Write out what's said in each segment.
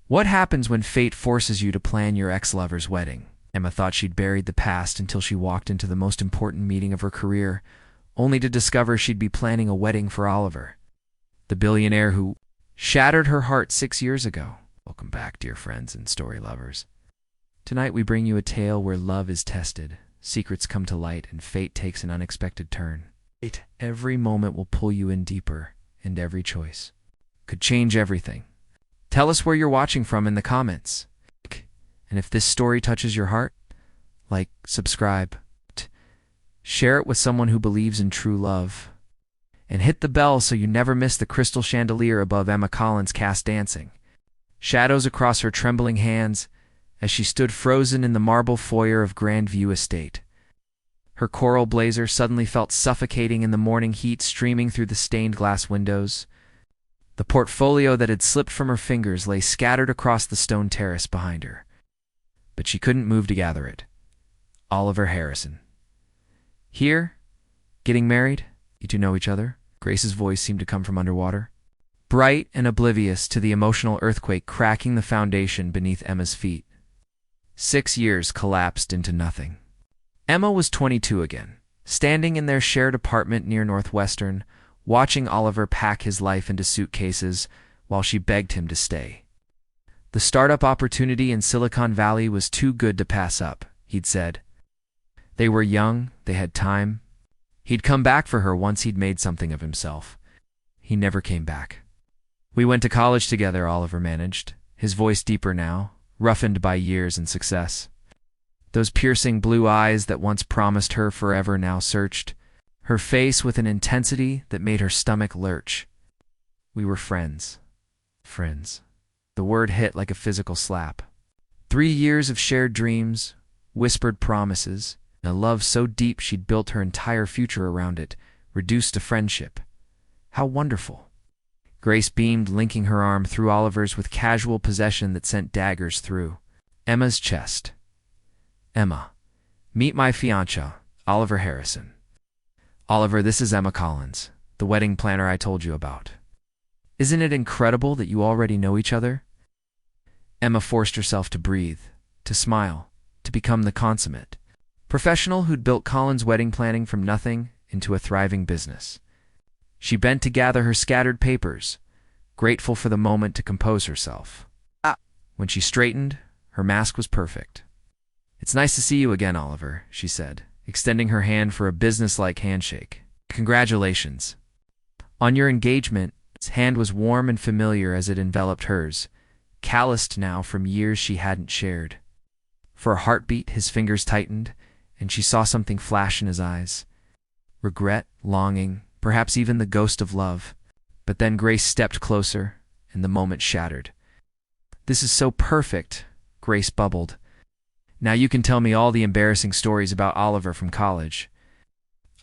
What happens when fate forces you to plan your ex-lover's wedding? Emma thought she'd buried the past until she walked into the most important meeting of her career, only to discover she'd be planning a wedding for Oliver, the billionaire who shattered her heart 6 years ago. Welcome back, dear friends and story lovers. Tonight we bring you a tale where love is tested, secrets come to light, and fate takes an unexpected turn. Every moment will pull you in deeper, and every choice could change everything. Tell us where you're watching from in the comments. And if this story touches your heart, like, subscribe, share it with someone who believes in true love, and hit the bell so you never miss the crystal chandelier above Emma Collins cast dancing. Shadows across her trembling hands as she stood frozen in the marble foyer of Grandview Estate. Her coral blazer suddenly felt suffocating in the morning heat streaming through the stained glass windows. The portfolio that had slipped from her fingers lay scattered across the stone terrace behind her. But she couldn't move to gather it. Oliver Harrison. Here? Getting married? You two know each other? Grace's voice seemed to come from underwater, bright and oblivious to the emotional earthquake cracking the foundation beneath Emma's feet. 6 years collapsed into nothing. Emma was 22 again, standing in their shared apartment near Northwestern, watching Oliver pack his life into suitcases while she begged him to stay. The startup opportunity in Silicon Valley was too good to pass up, he'd said. They were young, they had time. He'd come back for her once he'd made something of himself. He never came back. We went to college together, Oliver managed, his voice deeper now, roughened by years and success. Those piercing blue eyes that once promised her forever now searched her face with an intensity that made her stomach lurch. We were friends. Friends. The word hit like a physical slap. 3 years of shared dreams, whispered promises, and a love so deep she'd built her entire future around it, reduced to friendship. How wonderful. Grace beamed, linking her arm through Oliver's with casual possession that sent daggers through Emma's chest. Emma, meet my fiancé, Oliver Harrison. Oliver, this is Emma Collins, the wedding planner I told you about. Isn't it incredible that you already know each other? Emma forced herself to breathe, to smile, to become the consummate professional who'd built Collins' wedding planning from nothing into a thriving business. She bent to gather her scattered papers, grateful for the moment to compose herself. When she straightened, her mask was perfect. It's nice to see you again, Oliver, she said, extending her hand for a businesslike handshake. Congratulations. On your engagement, his hand was warm and familiar as it enveloped hers, calloused now from years she hadn't shared. For a heartbeat, his fingers tightened, and she saw something flash in his eyes. Regret, longing, perhaps even the ghost of love. But then Grace stepped closer, and the moment shattered. This is so perfect, Grace bubbled. Now you can tell me all the embarrassing stories about Oliver from college.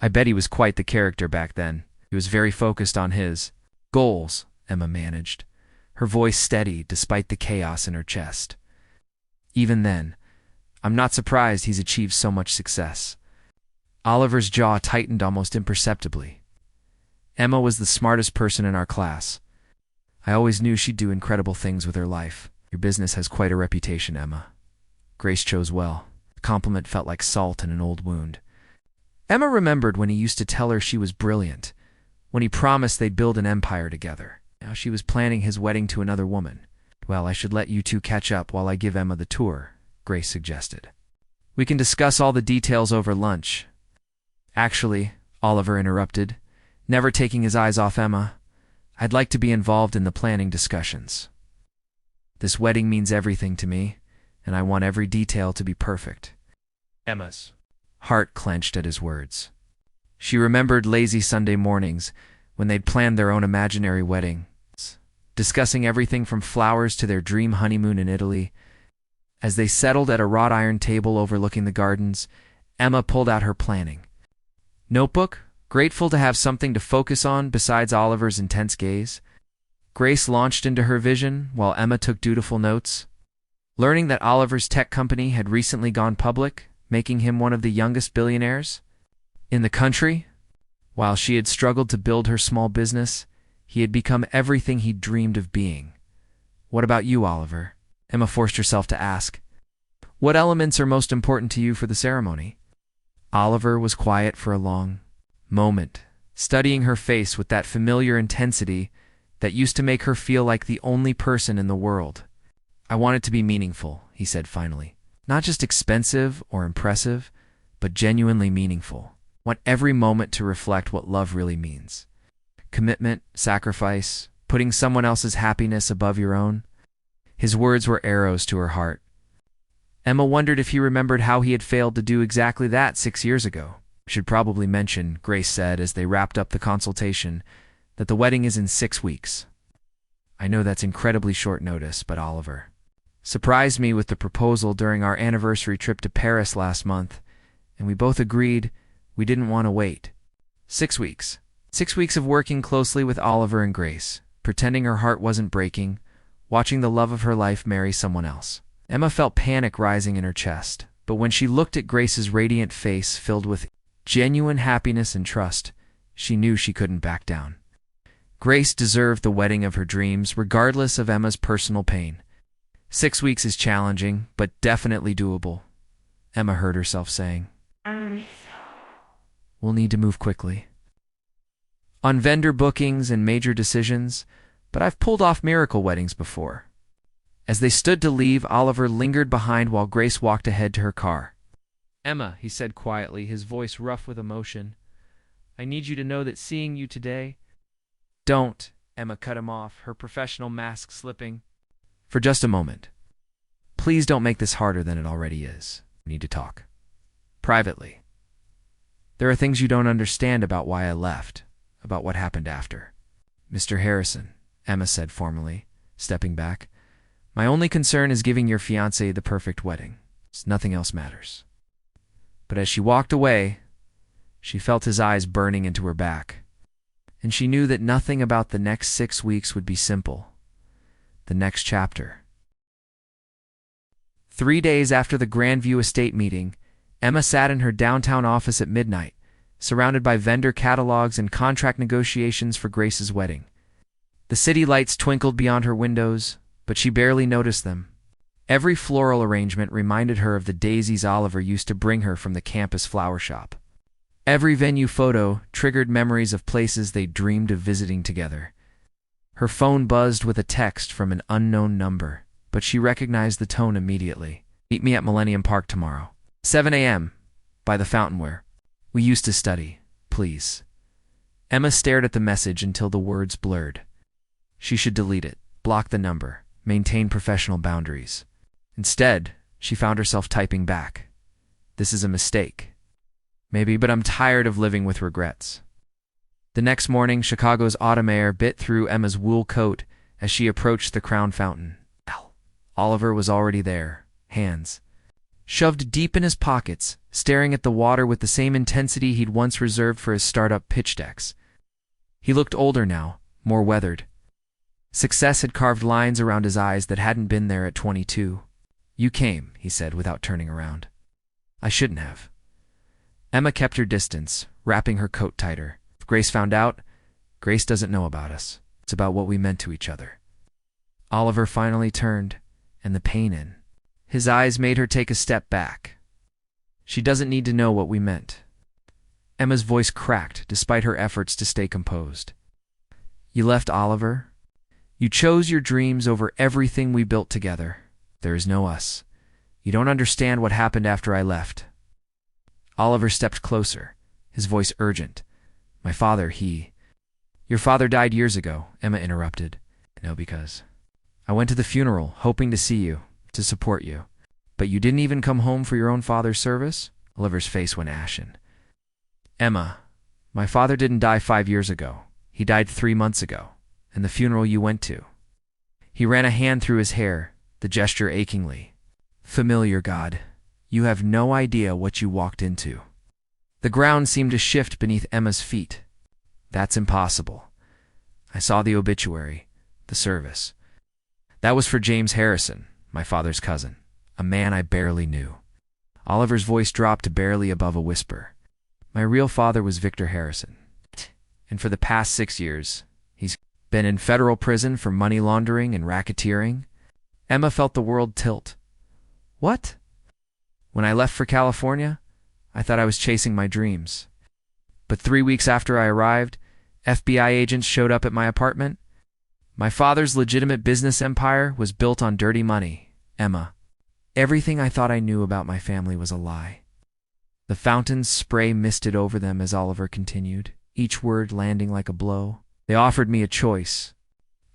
I bet he was quite the character back then. He was very focused on his goals, Emma managed, her voice steady despite the chaos in her chest. Even then, I'm not surprised he's achieved so much success. Oliver's jaw tightened almost imperceptibly. Emma was the smartest person in our class. I always knew she'd do incredible things with her life. Your business has quite a reputation, Emma. Grace chose well. The compliment felt like salt in an old wound. Emma remembered when he used to tell her she was brilliant, when he promised they'd build an empire together. Now she was planning his wedding to another woman. Well, I should let you two catch up while I give Emma the tour, Grace suggested. We can discuss all the details over lunch. Actually, Oliver interrupted, never taking his eyes off Emma, I'd like to be involved in the planning discussions. This wedding means everything to me, and I want every detail to be perfect. Emma's heart clenched at his words. She remembered lazy Sunday mornings when they'd planned their own imaginary wedding, discussing everything from flowers to their dream honeymoon in Italy. As they settled at a wrought iron table overlooking the gardens, Emma pulled out her planning notebook, grateful to have something to focus on besides Oliver's intense gaze. Grace launched into her vision while Emma took dutiful notes. Learning that Oliver's tech company had recently gone public, making him one of the youngest billionaires in the country. While she had struggled to build her small business, he had become everything he'd dreamed of being. What about you, Oliver? Emma forced herself to ask. What elements are most important to you for the ceremony? Oliver was quiet for a long moment, studying her face with that familiar intensity that used to make her feel like the only person in the world. I want it to be meaningful, he said finally. Not just expensive or impressive, but genuinely meaningful. Want every moment to reflect what love really means. Commitment, sacrifice, putting someone else's happiness above your own. His words were arrows to her heart. Emma wondered if he remembered how he had failed to do exactly that 6 years ago. Should probably mention, Grace said as they wrapped up the consultation, that the wedding is in 6 weeks. I know that's incredibly short notice, but Oliver surprised me with the proposal during our anniversary trip to Paris last month, and we both agreed we didn't want to wait. 6 weeks. 6 weeks of working closely with Oliver and Grace, pretending her heart wasn't breaking, watching the love of her life marry someone else. Emma felt panic rising in her chest, but when she looked at Grace's radiant face filled with genuine happiness and trust, she knew she couldn't back down. Grace deserved the wedding of her dreams, regardless of Emma's personal pain. 6 weeks is challenging, but definitely doable, Emma heard herself saying. We'll need to move quickly on vendor bookings and major decisions, but I've pulled off miracle weddings before. As they stood to leave, Oliver lingered behind while Grace walked ahead to her car. Emma, he said quietly, his voice rough with emotion, I need you to know that seeing you today— Don't, Emma cut him off, her professional mask slipping. For just a moment. Please don't make this harder than it already is. We need to talk. Privately. There are things you don't understand about why I left, about what happened after. Mr. Harrison, Emma said formally, stepping back, my only concern is giving your fiancé the perfect wedding. Nothing else matters. But as she walked away, she felt his eyes burning into her back, and she knew that nothing about the next 6 weeks would be simple. The next chapter. 3 days after the Grandview Estate meeting, Emma sat in her downtown office at midnight, surrounded by vendor catalogs and contract negotiations for Grace's wedding. The city lights twinkled beyond her windows, but she barely noticed them. Every floral arrangement reminded her of the daisies Oliver used to bring her from the campus flower shop. Every venue photo triggered memories of places they dreamed of visiting together. Her phone buzzed with a text from an unknown number, but she recognized the tone immediately. Meet me at Millennium Park tomorrow. 7 a.m. by the fountain where we used to study, please. Emma stared at the message until the words blurred. She should delete it, block the number, maintain professional boundaries. Instead, she found herself typing back. This is a mistake. Maybe, but I'm tired of living with regrets. The next morning, Chicago's autumn air bit through Emma's wool coat as she approached the Crown Fountain. Oliver was already there, hands shoved deep in his pockets, staring at the water with the same intensity he'd once reserved for his startup pitch decks. He looked older now, more weathered. Success had carved lines around his eyes that hadn't been there at 22. You came, he said without turning around. I shouldn't have. Emma kept her distance, wrapping her coat tighter. If Grace found out, Grace doesn't know about us. It's about what we meant to each other. Oliver finally turned, and the pain in his eyes made her take a step back. She doesn't need to know what we meant. Emma's voice cracked despite her efforts to stay composed. You left Oliver? You chose your dreams over everything we built together. There is no us. You don't understand what happened after I left. Oliver stepped closer, his voice urgent. My father, Your father died years ago, Emma interrupted. No, because I went to the funeral, hoping to see you, to support you. But you didn't even come home for your own father's service? Oliver's face went ashen. Emma, my father didn't die 5 years ago. He died 3 months ago, and the funeral you went to. He ran a hand through his hair, the gesture achingly. Familiar, God. You have no idea what you walked into. The ground seemed to shift beneath Emma's feet. That's impossible. I saw the obituary, the service. That was for James Harrison, my father's cousin, a man I barely knew. Oliver's voice dropped to barely above a whisper. My real father was Victor Harrison, and for the past 6 years, he's been in federal prison for money laundering and racketeering. Emma felt the world tilt. What? When I left for California, I thought I was chasing my dreams. But 3 weeks after I arrived, FBI agents showed up at my apartment. My father's legitimate business empire was built on dirty money, Emma. Everything I thought I knew about my family was a lie. The fountain's spray misted over them as Oliver continued, each word landing like a blow. They offered me a choice: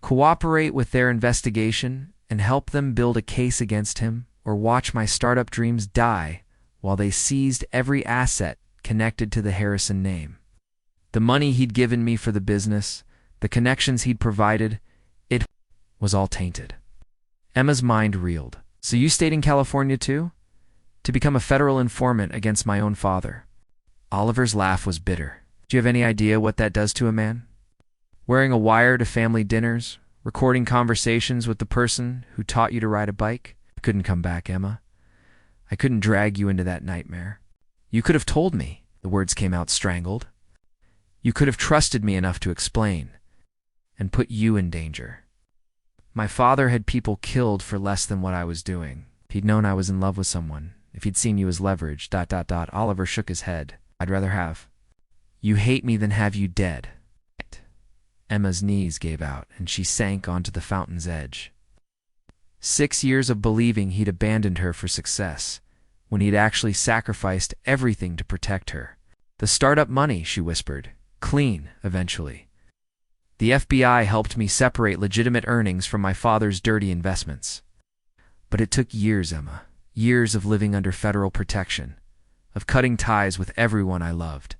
cooperate with their investigation and help them build a case against him, or watch my startup dreams die while they seized every asset connected to the Harrison name. The money he'd given me for the business, the connections he'd provided, it was all tainted. Emma's mind reeled. So you stayed in California too? To become a federal informant against my own father? Oliver's laugh was bitter. Do you have any idea what that does to a man? Wearing a wire to family dinners, recording conversations with the person who taught you to ride a bike? I couldn't come back, Emma. I couldn't drag you into that nightmare. You could have told me. The words came out strangled. You could have trusted me enough to explain, and put you in danger. My father had people killed for less than what I was doing. If he'd known I was in love with someone, if he'd seen you as leverage, ... Oliver shook his head. I'd rather have you hate me than have you dead. Emma's knees gave out, and she sank onto the fountain's edge. 6 years of believing he'd abandoned her for success, when he'd actually sacrificed everything to protect her. The startup money, she whispered. Clean, eventually. The FBI helped me separate legitimate earnings from my father's dirty investments. But it took years, Emma. Years of living under federal protection, of cutting ties with everyone I loved,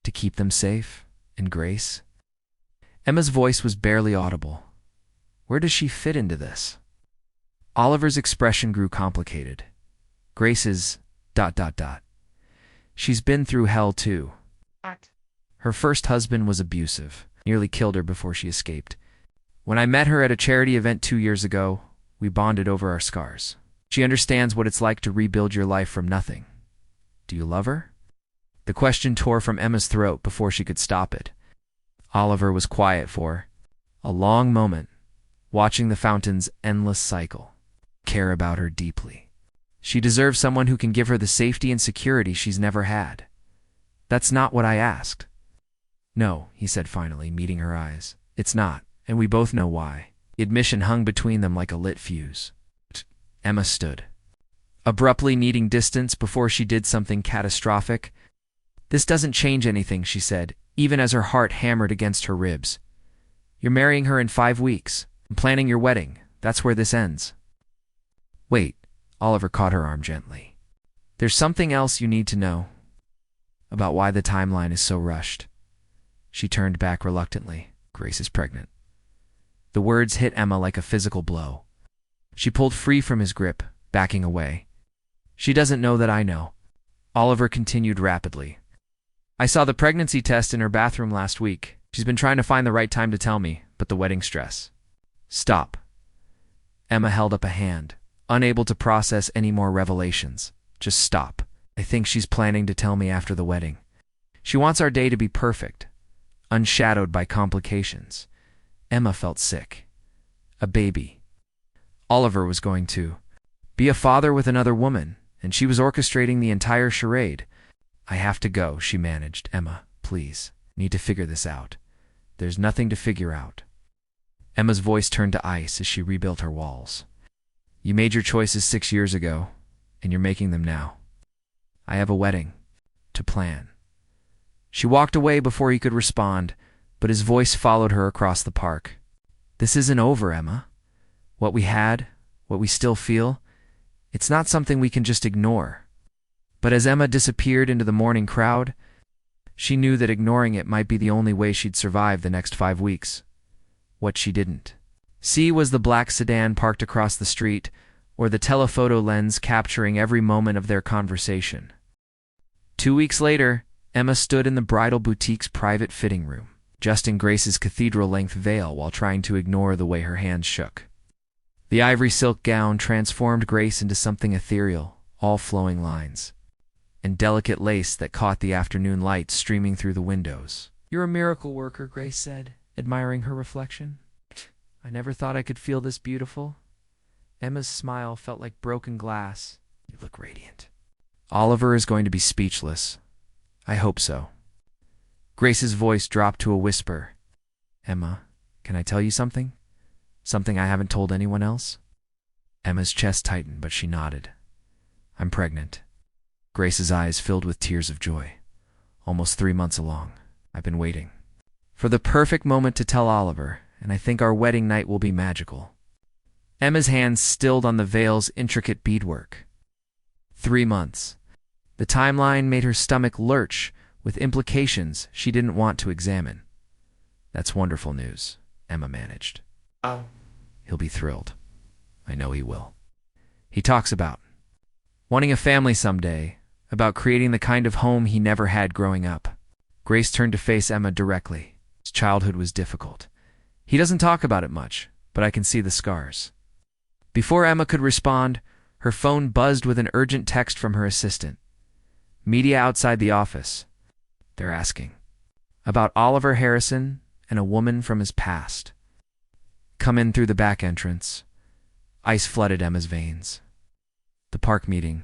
to keep them safe and Grace. Emma's voice was barely audible. Where does she fit into this? Oliver's expression grew complicated. Grace's ... She's been through hell too. Her first husband was abusive, nearly killed her before she escaped. When I met her at a charity event 2 years ago, we bonded over our scars. She understands what it's like to rebuild your life from nothing. Do you love her? The question tore from Emma's throat before she could stop it. Oliver was quiet for a long moment, watching the fountain's endless cycle. Care about her deeply. She deserves someone who can give her the safety and security she's never had. That's not what I asked. No, he said finally, meeting her eyes. It's not, and we both know why. The admission hung between them like a lit fuse. Emma stood, abruptly needing distance before she did something catastrophic. This doesn't change anything, she said, even as her heart hammered against her ribs. You're marrying her in 5 weeks. I'm planning your wedding. That's where this ends. Wait, Oliver caught her arm gently. There's something else you need to know about why the timeline is so rushed. She turned back reluctantly. Grace is pregnant. The words hit Emma like a physical blow. She pulled free from his grip, backing away. She doesn't know that I know. Oliver continued rapidly. I saw the pregnancy test in her bathroom last week. She's been trying to find the right time to tell me, but the wedding stress. Stop. Emma held up a hand, unable to process any more revelations. Just stop. I think she's planning to tell me after the wedding. She wants our day to be perfect, unshadowed by complications. Emma felt sick. A baby. Oliver was going to be a father with another woman, and she was orchestrating the entire charade. I have to go, she managed. Emma, please. Need to figure this out. There's nothing to figure out. Emma's voice turned to ice as she rebuilt her walls. You made your choices 6 years ago, and you're making them now. I have a wedding to plan. She walked away before he could respond, but his voice followed her across the park. This isn't over, Emma. What we had, what we still feel, it's not something we can just ignore. But as Emma disappeared into the morning crowd, she knew that ignoring it might be the only way she'd survive the next 5 weeks. What she didn't see was the black sedan parked across the street, or the telephoto lens capturing every moment of their conversation. 2 weeks later, Emma stood in the bridal boutique's private fitting room, adjusting Grace's cathedral-length veil while trying to ignore the way her hands shook. The ivory silk gown transformed Grace into something ethereal, all flowing lines, and delicate lace that caught the afternoon light streaming through the windows. You're a miracle worker, Grace said, admiring her reflection. I never thought I could feel this beautiful. Emma's smile felt like broken glass. You look radiant. Oliver is going to be speechless. I hope so. Grace's voice dropped to a whisper. Emma, can I tell you something? Something I haven't told anyone else? Emma's chest tightened, but she nodded. I'm pregnant. Grace's eyes filled with tears of joy. Almost 3 months along. I've been waiting for the perfect moment to tell Oliver, and I think our wedding night will be magical. Emma's hands stilled on the veil's intricate beadwork. 3 months. The timeline made her stomach lurch with implications she didn't want to examine. That's wonderful news, Emma managed. He'll be thrilled. I know he will. He talks about wanting a family someday, about creating the kind of home he never had growing up. Grace turned to face Emma directly. His childhood was difficult. He doesn't talk about it much, but I can see the scars. Before Emma could respond, her phone buzzed with an urgent text from her assistant. Media outside the office. They're asking about Oliver Harrison and a woman from his past. Come in through the back entrance. Ice flooded Emma's veins. The park meeting.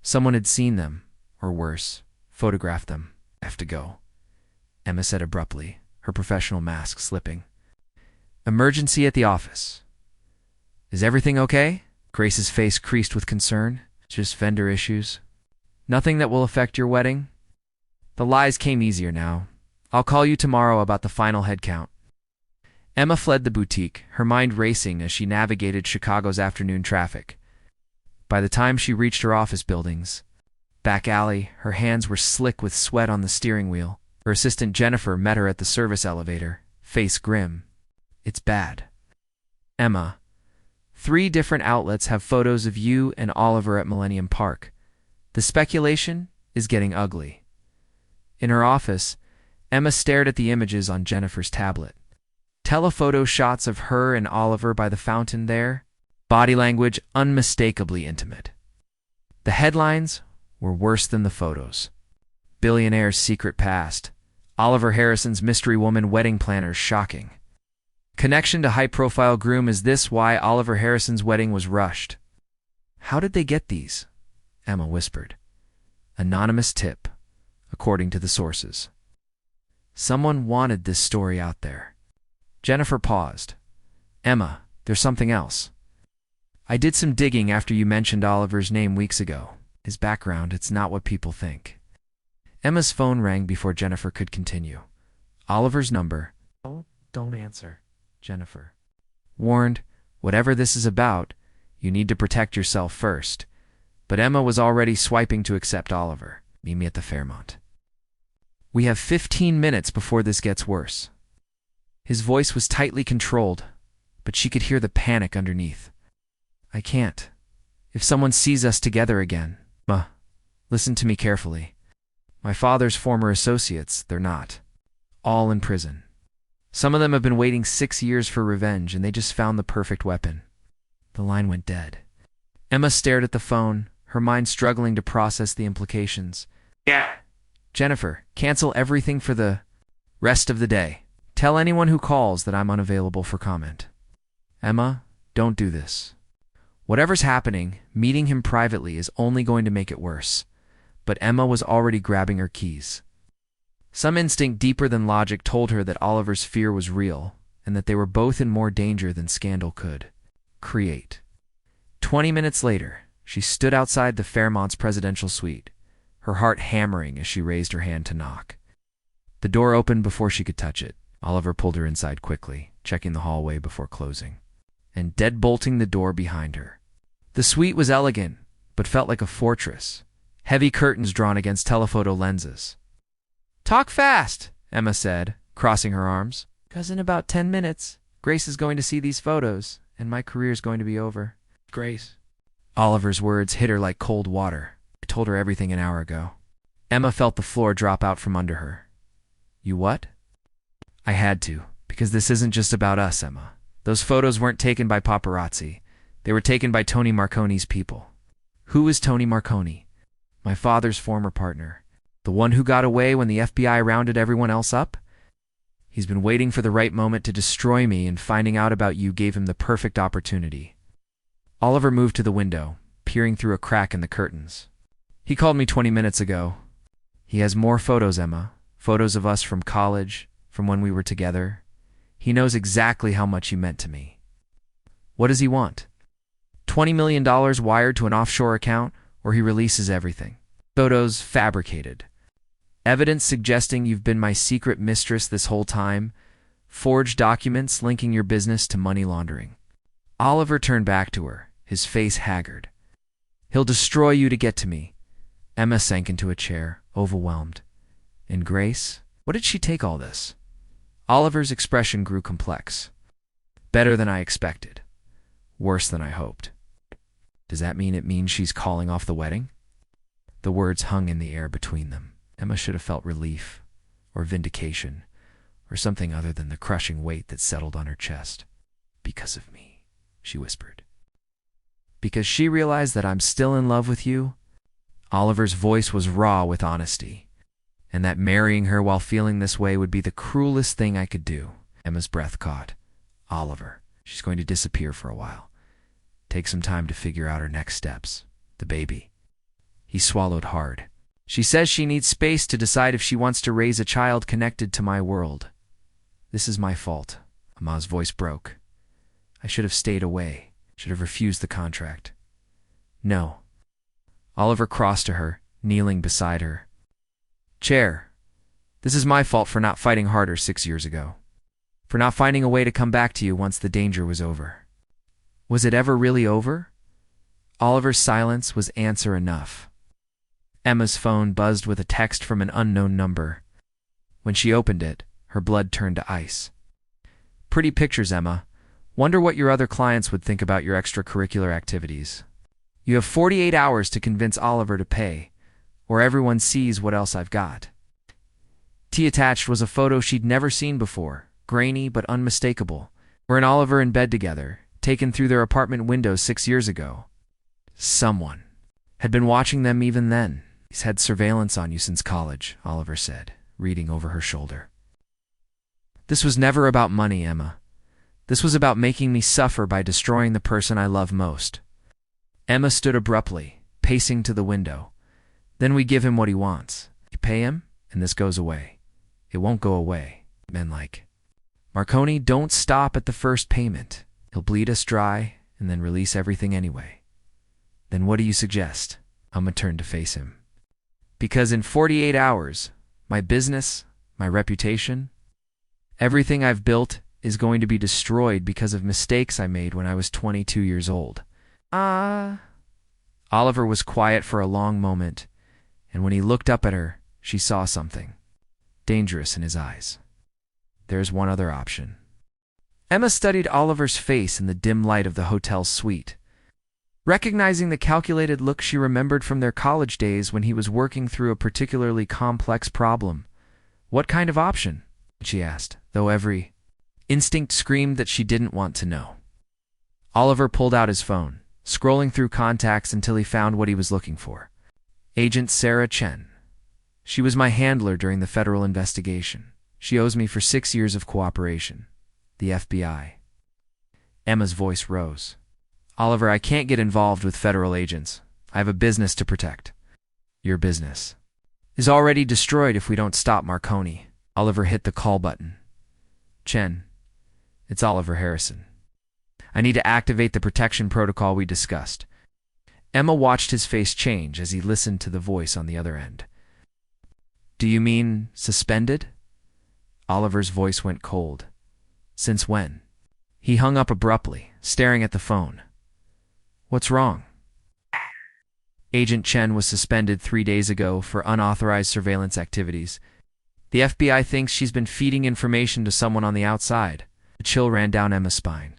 Someone had seen them, or worse, photographed them. I have to go, Emma said abruptly, her professional mask slipping. Emergency at the office. Is everything okay? Grace's face creased with concern. Just vendor issues. Nothing that will affect your wedding? The lies came easier now. I'll call you tomorrow about the final head count. Emma fled the boutique, her mind racing as she navigated Chicago's afternoon traffic. By the time she reached her office buildings, back alley, her hands were slick with sweat on the steering wheel. Her assistant Jennifer met her at the service elevator, face grim. It's bad. Emma, 3 different outlets have photos of you and Oliver at Millennium Park. The speculation is getting ugly. In her office, Emma stared at the images on Jennifer's tablet. Telephoto shots of her and Oliver by the fountain there, body language unmistakably intimate. The headlines were worse than the photos. Billionaire's secret past. Oliver Harrison's mystery woman wedding planner shocking. Connection to high-profile groom. Is this why Oliver Harrison's wedding was rushed? How did they get these? Emma whispered. Anonymous tip, according to the sources. Someone wanted this story out there. Jennifer paused. Emma, there's something else. I did some digging after you mentioned Oliver's name weeks ago. His background, it's not what people think. Emma's phone rang before Jennifer could continue. Oliver's number. Oh, don't answer, Jennifer warned. Whatever this is about, you need to protect yourself first. But Emma was already swiping to accept Oliver. Meet me at the Fairmont. We have 15 minutes before this gets worse. His voice was tightly controlled, but she could hear the panic underneath. I can't. If someone sees us together again. Listen to me carefully. My father's former associates, they're not. All in prison. Some of them have been waiting 6 years for revenge, and they just found the perfect weapon. The line went dead. Emma stared at the phone, her mind struggling to process the implications. Yeah. Jennifer, cancel everything for the rest of the day. Tell anyone who calls that I'm unavailable for comment. Emma, don't do this. Whatever's happening, meeting him privately is only going to make it worse. But Emma was already grabbing her keys. Some instinct deeper than logic told her that Oliver's fear was real, and that they were both in more danger than scandal could create. 20 minutes later, she stood outside the Fairmont's presidential suite, her heart hammering as she raised her hand to knock. The door opened before she could touch it. Oliver pulled her inside quickly, checking the hallway before closing, and deadbolting the door behind her. The suite was elegant, but felt like a fortress. Heavy curtains drawn against telephoto lenses. Talk fast, Emma said, crossing her arms. 'Cause in about 10 minutes, Grace is going to see these photos, and my career's going to be over. Grace. Oliver's words hit her like cold water. I told her everything an hour ago. Emma felt the floor drop out from under her. You what? I had to, because this isn't just about us, Emma. Those photos weren't taken by paparazzi. They were taken by Tony Marconi's people. Who is Tony Marconi? My father's former partner. The one who got away when the FBI rounded everyone else up? He's been waiting for the right moment to destroy me, and finding out about you gave him the perfect opportunity. Oliver moved to the window, peering through a crack in the curtains. He called me 20 minutes ago. He has more photos, Emma. Photos of us from college, from when we were together. He knows exactly how much you meant to me. What does he want? $20 million wired to an offshore account, or he releases everything. Photos fabricated. Evidence suggesting you've been my secret mistress this whole time. Forged documents linking your business to money laundering. Oliver turned back to her, his face haggard. He'll destroy you to get to me. Emma sank into a chair, overwhelmed. And Grace? What did she take all this? Oliver's expression grew complex. Better than I expected. Worse than I hoped. Does that mean it means she's calling off the wedding? The words hung in the air between them. Emma should have felt relief, or vindication, or something other than the crushing weight that settled on her chest. Because of me, she whispered. Because she realized that I'm still in love with you? Oliver's voice was raw with honesty, and that marrying her while feeling this way would be the cruelest thing I could do. Emma's breath caught. Oliver, she's going to disappear for a while. Take some time to figure out her next steps. The baby. He swallowed hard. She says she needs space to decide if she wants to raise a child connected to my world. This is my fault. Emma's voice broke. I should have stayed away. Should have refused the contract. No. Oliver crossed to her, kneeling beside her. Chair, this is my fault for not fighting harder 6 years ago. For not finding a way to come back to you once the danger was over. Was it ever really over? Oliver's silence was answer enough. Emma's phone buzzed with a text from an unknown number. When she opened it, her blood turned to ice. Pretty pictures, Emma. Wonder what your other clients would think about your extracurricular activities. You have 48 hours to convince Oliver to pay, or everyone sees what else I've got. T attached was a photo she'd never seen before, grainy but unmistakable. Her and Oliver in bed together, taken through their apartment windows 6 years ago. Someone had been watching them even then. He's had surveillance on you since college, Oliver said, reading over her shoulder. This was never about money, Emma. This was about making me suffer by destroying the person I love most. Emma stood abruptly, pacing to the window. Then we give him what he wants. You pay him, and this goes away. It won't go away. Men like Marconi don't stop at the first payment. He'll bleed us dry and then release everything anyway. Then what do you suggest? Emma turned to face him. Because in 48 hours, my business, my reputation, everything I've built is going to be destroyed because of mistakes I made when I was 22 years old. Oliver was quiet for a long moment, and when he looked up at her, she saw something dangerous in his eyes. There's one other option. Emma studied Oliver's face in the dim light of the hotel's suite. Recognizing the calculated look she remembered from their college days when he was working through a particularly complex problem. What kind of option? She asked, though every instinct screamed that she didn't want to know. Oliver pulled out his phone, scrolling through contacts until he found what he was looking for. Agent Sarah Chen. She was my handler during the federal investigation. She owes me for 6 years of cooperation. The FBI. Emma's voice rose. Oliver, I can't get involved with federal agents. I have a business to protect. Your business is already destroyed if we don't stop Marconi. Oliver hit the call button. Chen, it's Oliver Harrison. I need to activate the protection protocol we discussed. Emma watched his face change as he listened to the voice on the other end. Do you mean suspended? Oliver's voice went cold. Since when? He hung up abruptly, staring at the phone. What's wrong? Agent Chen was suspended 3 days ago for unauthorized surveillance activities. The FBI thinks she's been feeding information to someone on the outside. A chill ran down Emma's spine.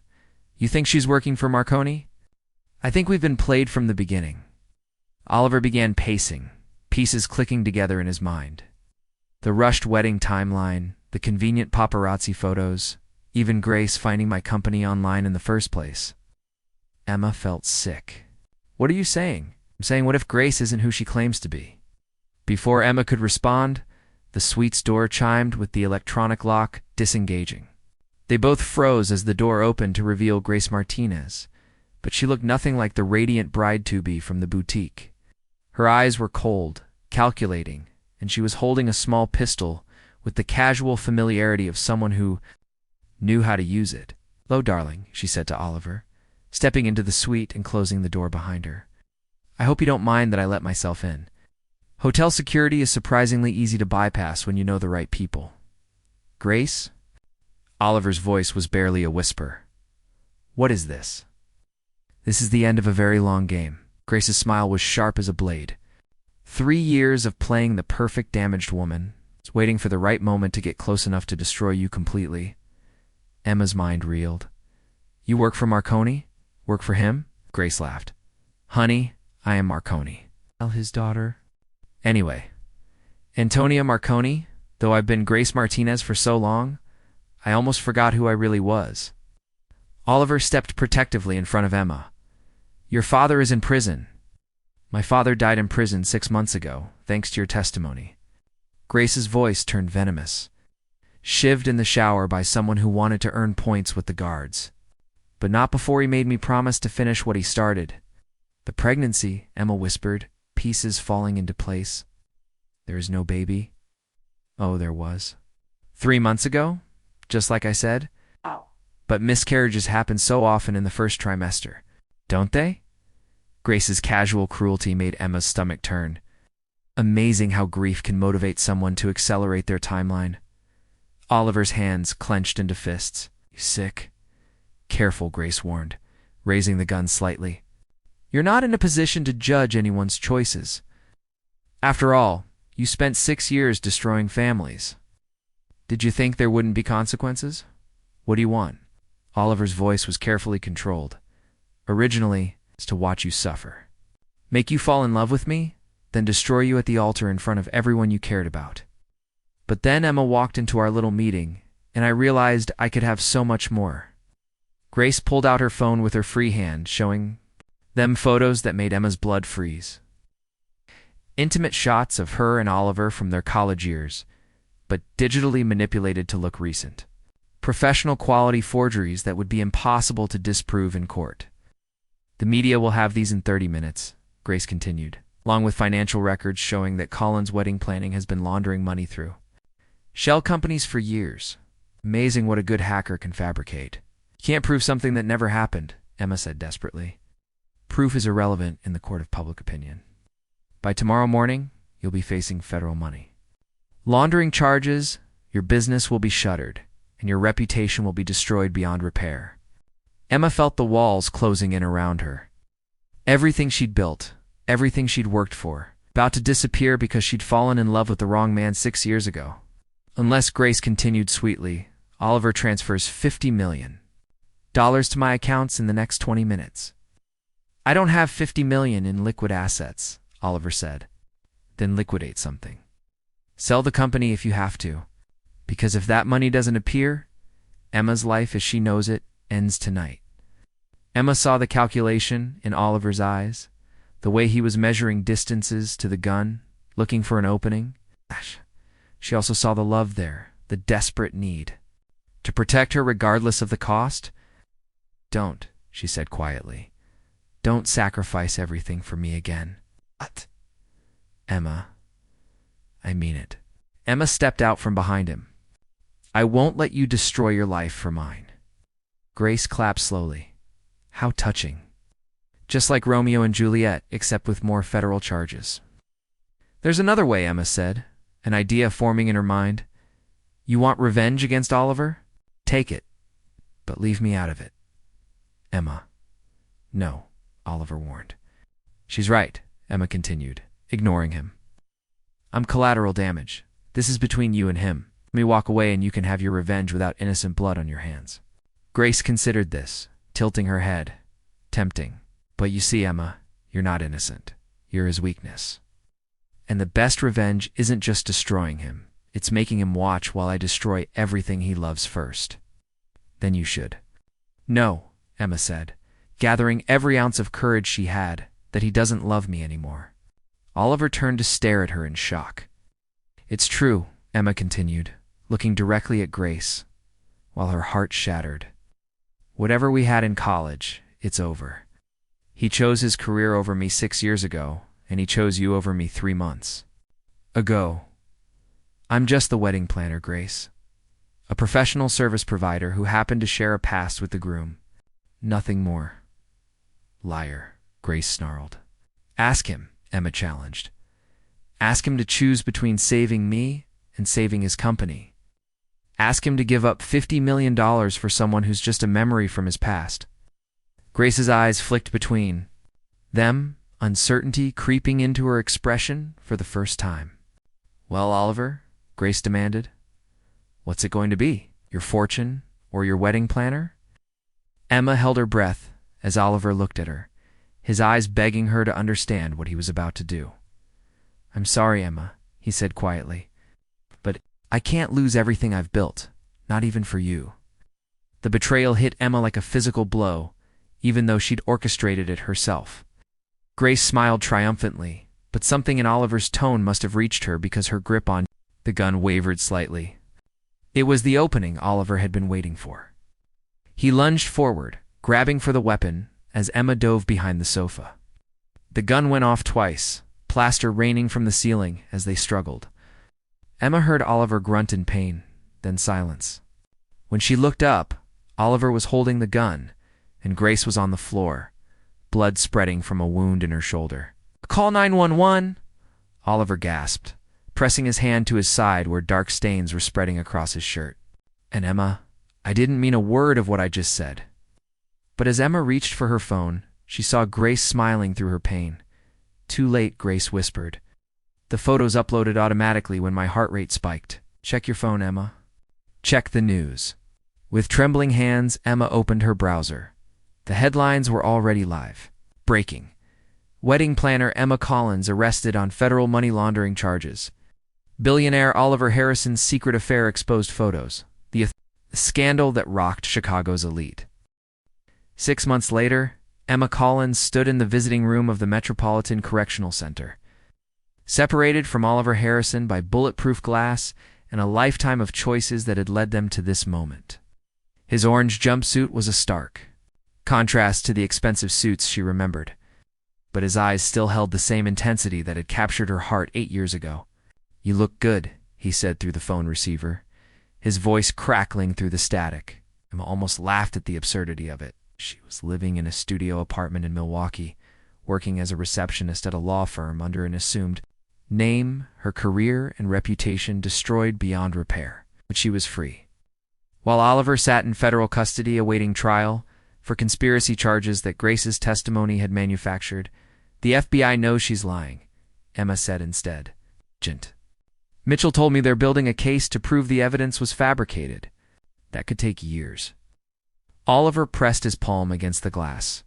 You think she's working for Marconi? I think we've been played from the beginning. Oliver began pacing, pieces clicking together in his mind. The rushed wedding timeline, the convenient paparazzi photos, even Grace finding my company online in the first place. Emma felt sick. What are you saying? I'm saying, what if Grace isn't who she claims to be? Before Emma could respond, the suite's door chimed with the electronic lock disengaging. They both froze as the door opened to reveal Grace Martinez, but she looked nothing like the radiant bride-to-be from the boutique. Her eyes were cold, calculating, and she was holding a small pistol with the casual familiarity of someone who knew how to use it. "Hello, darling," she said to Oliver, stepping into the suite and closing the door behind her. "I hope you don't mind that I let myself in. Hotel security is surprisingly easy to bypass when you know the right people." "Grace?" Oliver's voice was barely a whisper. "What is this?" "This is the end of a very long game." Grace's smile was sharp as a blade. 3 years of playing the perfect damaged woman, waiting for the right moment to get close enough to destroy you completely. Emma's mind reeled. "You work for Marconi? Work for him?" Grace laughed. "Honey, I am Marconi." "Tell his daughter." "Anyway, Antonia Marconi, though I've been Grace Martinez for so long, I almost forgot who I really was." Oliver stepped protectively in front of Emma. "Your father is in prison." "My father died in prison 6 months ago, thanks to your testimony." Grace's voice turned venomous. "Shivved in the shower by someone who wanted to earn points with the guards. But not before he made me promise to finish what he started." "The pregnancy," Emma whispered, pieces falling into place. "There is no baby?" "Oh, there was. 3 months ago, just like I said." Ow. "But miscarriages happen so often in the first trimester, don't they?" Grace's casual cruelty made Emma's stomach turn. Amazing how grief can motivate someone to accelerate their timeline. Oliver's hands clenched into fists. "You sick?" "Careful," Grace warned, raising the gun slightly. "You're not in a position to judge anyone's choices. After all, you spent 6 years destroying families. Did you think there wouldn't be consequences? What do you want?" Oliver's voice was carefully controlled. "Originally, it's to watch you suffer. Make you fall in love with me, then destroy you at the altar in front of everyone you cared about." But then Emma walked into our little meeting, and I realized I could have so much more. Grace pulled out her phone with her free hand, showing them photos that made Emma's blood freeze. Intimate shots of her and Oliver from their college years, but digitally manipulated to look recent. Professional quality forgeries that would be impossible to disprove in court. "The media will have these in 30 minutes, Grace continued, along with financial records showing that Colin's wedding planning has been laundering money through shell companies for years. Amazing what a good hacker can fabricate." "You can't prove something that never happened," Emma said desperately. "Proof is irrelevant in the court of public opinion. By tomorrow morning, you'll be facing federal money laundering charges, your business will be shuttered, and your reputation will be destroyed beyond repair." Emma felt the walls closing in around her. Everything she'd built, everything she'd worked for, about to disappear because she'd fallen in love with the wrong man 6 years ago. "Unless," Grace continued sweetly, "Oliver transfers $50 million to my accounts in the next 20 minutes. "I don't have $50 million in liquid assets," Oliver said. "Then liquidate something. Sell the company if you have to. Because if that money doesn't appear, Emma's life as she knows it ends tonight." Emma saw the calculation in Oliver's eyes, the way he was measuring distances to the gun, looking for an opening. She also saw the love there, the desperate need. To protect her regardless of the cost? "Don't," she said quietly. "Don't sacrifice everything for me again." "What?" "Emma, I mean it." Emma stepped out from behind him. "I won't let you destroy your life for mine." Grace clapped slowly. How touching. Just like Romeo and Juliet, except with more federal charges. "There's another way," Emma said, an idea forming in her mind. "You want revenge against Oliver? Take it, but leave me out of it." "Emma." "No," Oliver warned. "She's right," Emma continued, ignoring him. "I'm collateral damage. This is between you and him. Let me walk away and you can have your revenge without innocent blood on your hands." Grace considered this, tilting her head. Tempting. "But you see, Emma, you're not innocent. You're his weakness. And the best revenge isn't just destroying him. It's making him watch while I destroy everything he loves first." "Then you should." "No," Emma said, gathering every ounce of courage she had, "that he doesn't love me anymore." Oliver turned to stare at her in shock. "It's true," Emma continued, looking directly at Grace, while her heart shattered. "Whatever we had in college, it's over. He chose his career over me 6 years ago, and he chose you over me 3 months ago. I'm just the wedding planner, Grace. A professional service provider who happened to share a past with the groom. Nothing more. Liar, Grace snarled. Ask him, Emma challenged. Ask him to choose between saving me and saving his company. Ask him to give up $50 million for someone who's just a memory from his past. Grace's eyes flicked between them, uncertainty creeping into her expression for the first time. Well, Oliver, Grace demanded, what's it going to be? Your fortune or your wedding planner? Emma held her breath as Oliver looked at her, his eyes begging her to understand what he was about to do. I'm sorry, Emma, he said quietly, but I can't lose everything I've built, not even for you. The betrayal hit Emma like a physical blow, even though she'd orchestrated it herself. Grace smiled triumphantly, but something in Oliver's tone must have reached her because her grip on the gun wavered slightly. It was the opening Oliver had been waiting for. He lunged forward, grabbing for the weapon as Emma dove behind the sofa. The gun went off twice, plaster raining from the ceiling as they struggled. Emma heard Oliver grunt in pain, then silence. When she looked up, Oliver was holding the gun, and Grace was on the floor, blood spreading from a wound in her shoulder. Call 911! Oliver gasped, pressing his hand to his side where dark stains were spreading across his shirt. And Emma, I didn't mean a word of what I just said. But as Emma reached for her phone, she saw Grace smiling through her pain. Too late, Grace whispered. The photos uploaded automatically when my heart rate spiked. Check your phone, Emma. Check the news. With trembling hands, Emma opened her browser. The headlines were already live. Breaking. Wedding planner Emma Collins arrested on federal money laundering charges. Billionaire Oliver Harrison's secret affair exposed photos. The scandal that rocked Chicago's elite. 6 months later, Emma Collins stood in the visiting room of the Metropolitan Correctional Center. Separated from Oliver Harrison by bulletproof glass and a lifetime of choices that had led them to this moment. His orange jumpsuit was a stark contrast to the expensive suits she remembered, but his eyes still held the same intensity that had captured her heart 8 years ago. You look good, he said through the phone receiver, his voice crackling through the static. Emma almost laughed at the absurdity of it. She was living in a studio apartment in Milwaukee, working as a receptionist at a law firm under an assumed name, her career and reputation destroyed beyond repair, but she was free. While Oliver sat in federal custody awaiting trial for conspiracy charges that Grace's testimony had manufactured, the FBI knows she's lying, Emma said instead. Gent. Mitchell told me they're building a case to prove the evidence was fabricated. That could take years. Oliver pressed his palm against the glass.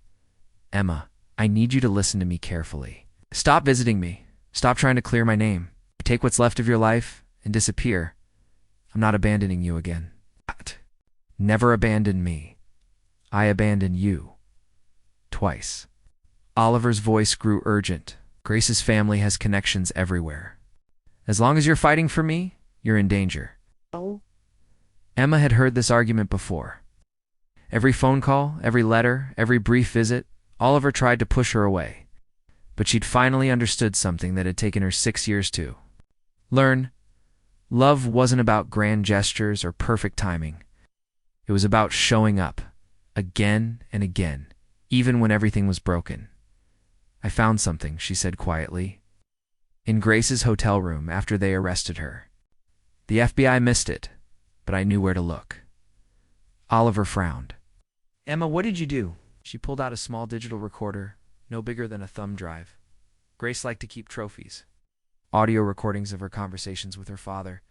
Emma, I need you to listen to me carefully. Stop visiting me. Stop trying to clear my name. Take what's left of your life and disappear. I'm not abandoning you again. Never abandon me. I abandon you. Twice. Oliver's voice grew urgent. Grace's family has connections everywhere. As long as you're fighting for me, you're in danger. Oh. Emma had heard this argument before. Every phone call, every letter, every brief visit, Oliver tried to push her away. But she'd finally understood something that had taken her 6 years to learn. Love wasn't about grand gestures or perfect timing. It was about showing up, again and again, even when everything was broken. I found something, she said quietly, in Grace's hotel room after they arrested her. The FBI missed it, but I knew where to look. Oliver frowned. Emma, what did you do? She pulled out a small digital recorder, no bigger than a thumb drive. Grace liked to keep trophies. Audio recordings of her conversations with her father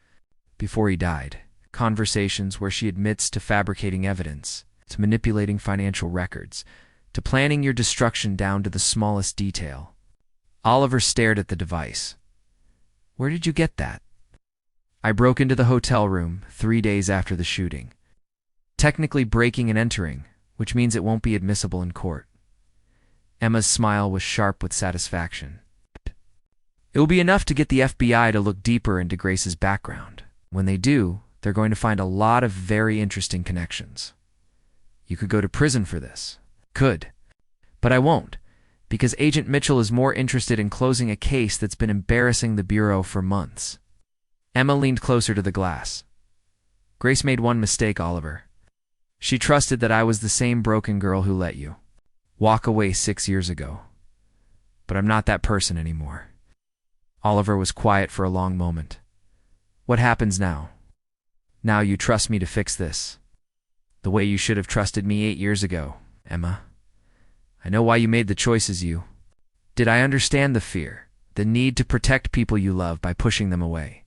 before he died. Conversations where she admits to fabricating evidence, to manipulating financial records, to planning your destruction down to the smallest detail. Oliver stared at the device. Where did you get that? I broke into the hotel room 3 days after the shooting. Technically breaking and entering, which means it won't be admissible in court. Emma's smile was sharp with satisfaction. It will be enough to get the FBI to look deeper into Grace's background. When they do, they're going to find a lot of very interesting connections. You could go to prison for this. Could. But I won't. Because Agent Mitchell is more interested in closing a case that's been embarrassing the Bureau for months. Emma leaned closer to the glass. Grace made one mistake, Oliver. She trusted that I was the same broken girl who let you walk away 6 years ago. But I'm not that person anymore. Oliver was quiet for a long moment. What happens now? Now you trust me to fix this. The way you should have trusted me 8 years ago, Emma. I know why you made the choices you did. I understand the fear, the need to protect people you love by pushing them away.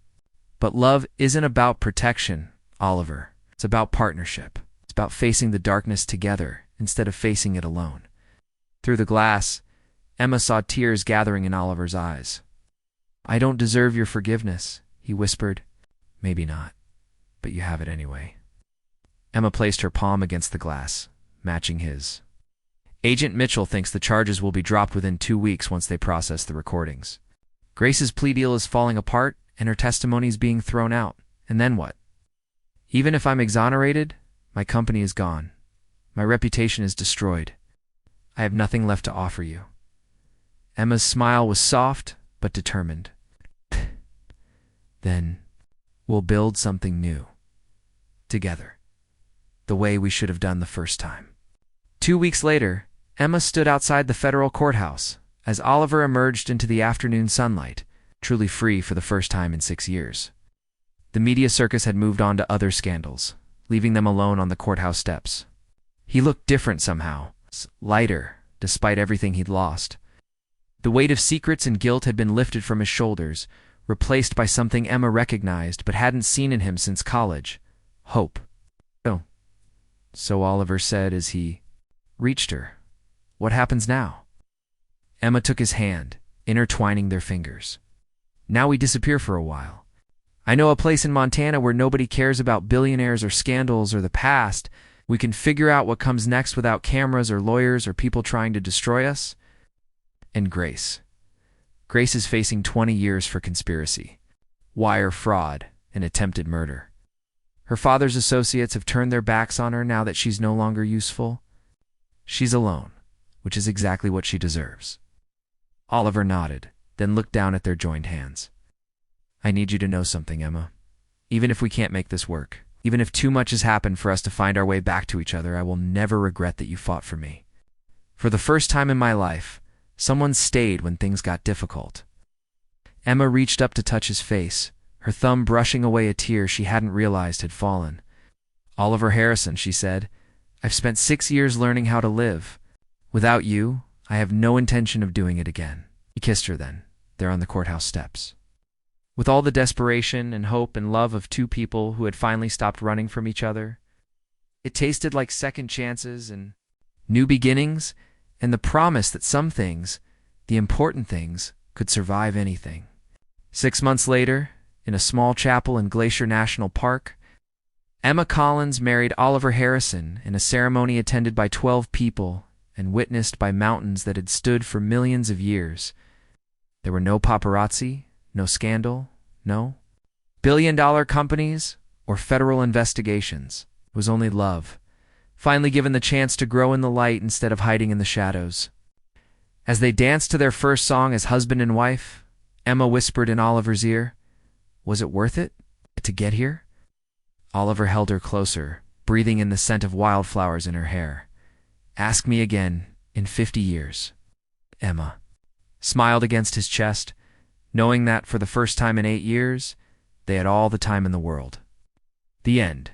But love isn't about protection, Oliver. It's about partnership. It's about facing the darkness together instead of facing it alone. Through the glass, Emma saw tears gathering in Oliver's eyes. I don't deserve your forgiveness, he whispered. Maybe not, but you have it anyway. Emma placed her palm against the glass, matching his. Agent Mitchell thinks the charges will be dropped within 2 weeks once they process the recordings. Grace's plea deal is falling apart, and her testimony is being thrown out. And then what? Even if I'm exonerated, my company is gone. My reputation is destroyed. I have nothing left to offer you. Emma's smile was soft, but determined. Then we'll build something new. Together. The way we should have done the first time. 2 weeks later, Emma stood outside the federal courthouse as Oliver emerged into the afternoon sunlight, truly free for the first time in 6 years. The media circus had moved on to other scandals, leaving them alone on the courthouse steps. He looked different somehow, lighter, despite everything he'd lost. The weight of secrets and guilt had been lifted from his shoulders, replaced by something Emma recognized but hadn't seen in him since college: hope. Oh, so Oliver said as he reached her. What happens now? Emma took his hand, intertwining their fingers. Now we disappear for a while. I know a place in Montana where nobody cares about billionaires or scandals or the past. We can figure out what comes next without cameras or lawyers or people trying to destroy us. And Grace. Grace is facing 20 years for conspiracy, wire fraud, and attempted murder. Her father's associates have turned their backs on her now that she's no longer useful. She's alone, which is exactly what she deserves. Oliver nodded, then looked down at their joined hands. I need you to know something, Emma. Even if we can't make this work, even if too much has happened for us to find our way back to each other, I will never regret that you fought for me. For the first time in my life, someone stayed when things got difficult. Emma reached up to touch his face, her thumb brushing away a tear she hadn't realized had fallen. Oliver Harrison, she said, I've spent 6 years learning how to live. Without you, I have no intention of doing it again. He kissed her then, there on the courthouse steps. With all the desperation and hope and love of two people who had finally stopped running from each other, it tasted like second chances and new beginnings and the promise that some things, the important things, could survive anything. 6 months later, in a small chapel in Glacier National Park, Emma Collins married Oliver Harrison in a ceremony attended by 12 people and witnessed by mountains that had stood for millions of years. There were no paparazzi, no scandal, no billion-dollar companies or federal investigations. It was only love, finally given the chance to grow in the light instead of hiding in the shadows. As they danced to their first song as husband and wife, Emma whispered in Oliver's ear, "Was it worth it to get here?" Oliver held her closer, breathing in the scent of wildflowers in her hair. "Ask me again in 50 years." Emma smiled against his chest, knowing that for the first time in 8 years, they had all the time in the world. The end.